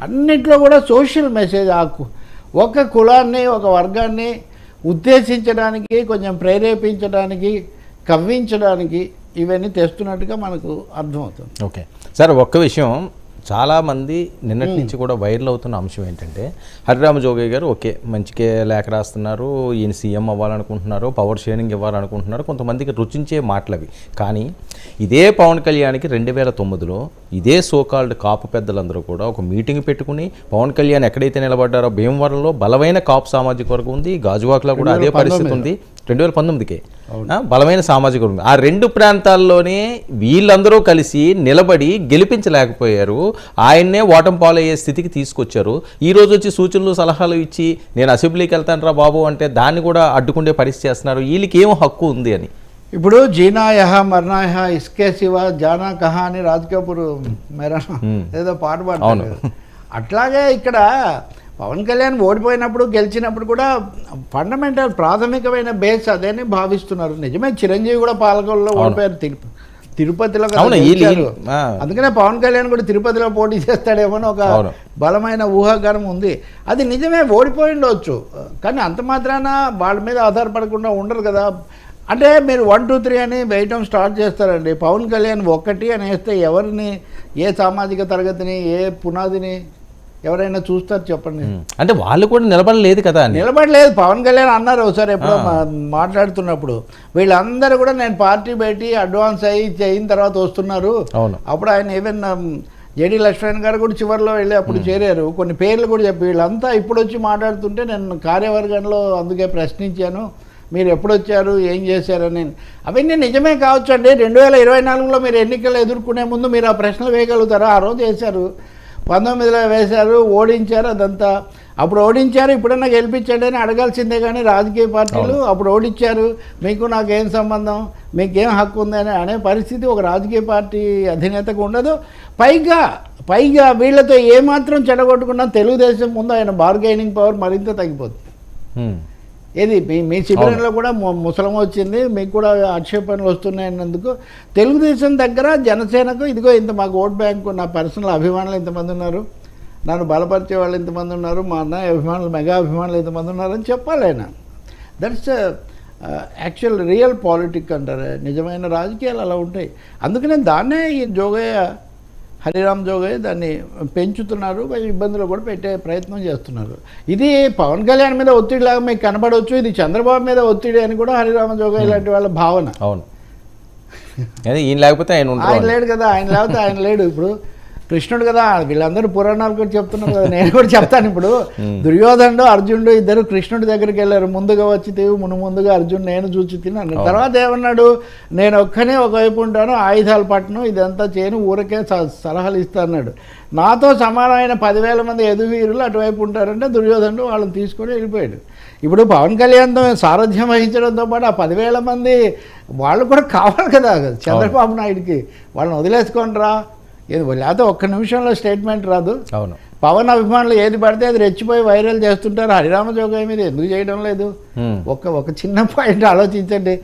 అన్నిట్లో కూడా social message ఒక కులాన్ని ఒక వర్గాన్ని ఉద్దేశించడానికి కొంచెం ప్రేరేపించడానికి కవ్వించడానికి ఇవన్నీ తెస్తున్నట్టుగా మనకు అర్థమవుతుంది. ఓకే సార్, ఒక్క విషయం చాలామంది నిన్నటి నుంచి కూడా వైరల్ అవుతున్న అంశం ఏంటంటే, హరిరామ జోగయ్య గారు ఓకే మంచికే లేఖ రాస్తున్నారు, ఈయన సీఎం అవ్వాలనుకుంటున్నారు, పవర్ షేరింగ్ ఇవ్వాలనుకుంటున్నారు, కొంతమందికి రుచించే మాటలవి. కానీ ఇదే పవన్ కళ్యాణ్కి 2009లో ఇదే సోకాల్డ్ కాపు పెద్దలందరూ కూడా ఒక మీటింగ్ పెట్టుకుని, పవన్ కళ్యాణ్ ఎక్కడైతే నిలబడ్డారో భీమవరంలో బలమైన కాపు సామాజిక వర్గం ఉంది, గాజువాకలో కూడా అదే పరిస్థితి ఉంది. 2019కే బలమైన సామాజిక వర్గం. ఆ రెండు ప్రాంతాల్లోనే వీళ్ళందరూ కలిసి నిలబడి గెలిపించలేకపోయారు, ఆయన్నే ఓటమి పాలయ్యే స్థితికి తీసుకొచ్చారు. ఈ రోజు వచ్చి సూచనలు సలహాలు ఇచ్చి నేను అసెంబ్లీకి వెళ్తాను రా బాబు అంటే దాన్ని కూడా అడ్డుకుండే పరిస్థితి చేస్తున్నారు. వీళ్ళకి ఏమో హక్కు ఉంది అని. ఇప్పుడు జీనా యహ మర్నా యహ ఇస్కే శివ జానా కహా అని రాజకపూర్ మేరా ఏదో పాట పాడుతారు. అట్లాగే ఇక్కడ పవన్ కళ్యాణ్ ఓడిపోయినప్పుడు గెలిచినప్పుడు కూడా ఫండమెంటల్ ప్రాథమికమైన బేస్ అదేని భావిస్తున్నారు. నిజమే, చిరంజీవి కూడా పాలకొల్లో ఓడిపోయారు, తిరుపతిలో. అందుకనే పవన్ కళ్యాణ్ కూడా తిరుపతిలో పోటీ చేస్తాడేమో అని ఒక బలమైన ఊహాగానం ఉంది. అది నిజమే, ఓడిపోయి ఉండవచ్చు. కానీ అంత మాత్రాన వాళ్ళ మీద ఆధారపడకుండా ఉండరు కదా. అంటే మీరు 1, 2, 3 అని వేయటం స్టార్ట్ చేస్తారండి. పవన్ కళ్యాణ్ ఒక్కటి అని వేస్తే ఎవరిని, ఏ సామాజిక తరగతిని, ఏ పునాదిని ఎవరైనా చూస్తారు చెప్పండి. అంటే వాళ్ళు కూడా నిలబడలేదు కదా. నిలబడలేదు. పవన్ కళ్యాణ్ అన్నారు ఒకసారి ఎప్పుడో మాట్లాడుతున్నప్పుడు, వీళ్ళందరూ కూడా నేను పార్టీ పెట్టి అడ్వాన్స్ అయిన తర్వాత వస్తున్నారు. అప్పుడు ఆయన ఈవెన్ జేడీ లక్ష్మణ్ గారు కూడా చివరిలో వెళ్ళి అప్పుడు చేరారు. కొన్ని పేర్లు కూడా చెప్పి వీళ్ళంతా ఇప్పుడు వచ్చి మాట్లాడుతుంటే నేను కార్యవర్గంలో అందుకే ప్రశ్నించాను, మీరు ఎప్పుడు వచ్చారు, ఏం చేశారని. అవన్నీ నిజమే కావచ్చు అండి. 2024లో మీరు ఎన్నికలు ఎదుర్కొనే ముందు మీరు ఆ ప్రశ్నలు వేయగలుగుతారా? ఆ రోజు వేశారు, 19లో వేశారు, ఓడించారు. అదంతా అప్పుడు ఓడించారు, ఇప్పుడన్నా గెలిపించండి అని అడగాల్సిందే. కానీ రాజకీయ పార్టీలు అప్పుడు ఓడించారు, మీకు నాకేం సంబంధం, మీకేం హక్కు ఉందని అనే పరిస్థితి ఒక రాజకీయ పార్టీ అధినేతకు ఉండదు. పైగా వీళ్ళతో ఏమాత్రం చెడగొట్టుకున్నా తెలుగుదేశం ముందు ఆయన బార్గెనింగ్ పవర్ మరింత తగ్గిపోతుంది. ఏది మీ శిబిరంలో కూడా ముసలం వచ్చింది, మీకు కూడా ఆక్షేపణలు వస్తున్నాయన్నందుకు తెలుగుదేశం దగ్గర జనసేనకు ఇదిగో ఇంత మాకు ఓట్ బ్యాంకు, నా పర్సనల్ అభిమానులు ఇంతమంది ఉన్నారు, నన్ను బలపరిచే వాళ్ళు ఇంతమంది ఉన్నారు, మా అన్నయ్య అభిమానులు, మెగా అభిమానులు ఇంతమంది ఉన్నారని చెప్పాలి ఆయన. దట్స్ యాక్చువల్ రియల్ పాలిటిక్ అంటారు. నిజమైన రాజకీయాలు అలా ఉంటాయి. అందుకనే దాన్నే ఈ జోగయ్య, హరిరామ్ జోగయ్య దాన్ని పెంచుతున్నారు, ఇబ్బందులు కూడా పెట్టే ప్రయత్నం చేస్తున్నారు. ఇది పవన్ కళ్యాణ్ మీద ఒత్తిడిలాగా మీకు కనబడవచ్చు, ఇది చంద్రబాబు మీద ఒత్తిడి అని కూడా హరిరామ జోగయ్య లాంటి వాళ్ళ భావన. అవును, ఈయన లేకపోతే ఆయన లేడు కదా. ఆయన లేకపోతే ఆయన లేడు. ఇప్పుడు కృష్ణుడు కదా, వీళ్ళందరూ పురాణాలు కూడా చెప్తున్నారు కదా, నేను కూడా చెప్తాను. ఇప్పుడు దుర్యోధనుడు, అర్జునుడు ఇద్దరు కృష్ణుడి దగ్గరికి వెళ్ళారు. ముందుగా వచ్చి తీవు ముందుగా అర్జున్ నేను చూచి తిన్నాను. తర్వాత ఏమన్నాడు, నేను ఒక్కనే ఒకవైపు ఉంటాను, ఆయుధాలు పట్టను, ఇదంతా చేయను, ఊరికే సలహాలు ఇస్తా అన్నాడు. నాతో సమానమైన 10,000 మంది ఎదువీరులు అటువైపు ఉంటారంటే దుర్యోధనుడు వాళ్ళని తీసుకొని వెళ్ళిపోయాడు. ఇప్పుడు పవన్ కళ్యాణ్తో సారథ్యం వహించడంతో పాటు ఆ 10,000 మంది వాళ్ళు కూడా కావాలి కదా చంద్రబాబు నాయుడికి. వాళ్ళని వదిలేసుకొని రా, లేకపోతే ఒక్క నిమిషంలో స్టేట్మెంట్ రాదు. అవును, పవన్ అభిమానులు ఏది పడితే అది రెచ్చిపోయి వైరల్ చేస్తుంటారు. హరిరామ జోగయ్య మీద ఎందుకు చేయడం లేదు? ఒక చిన్న పాయింట్ ఆలోచించండి.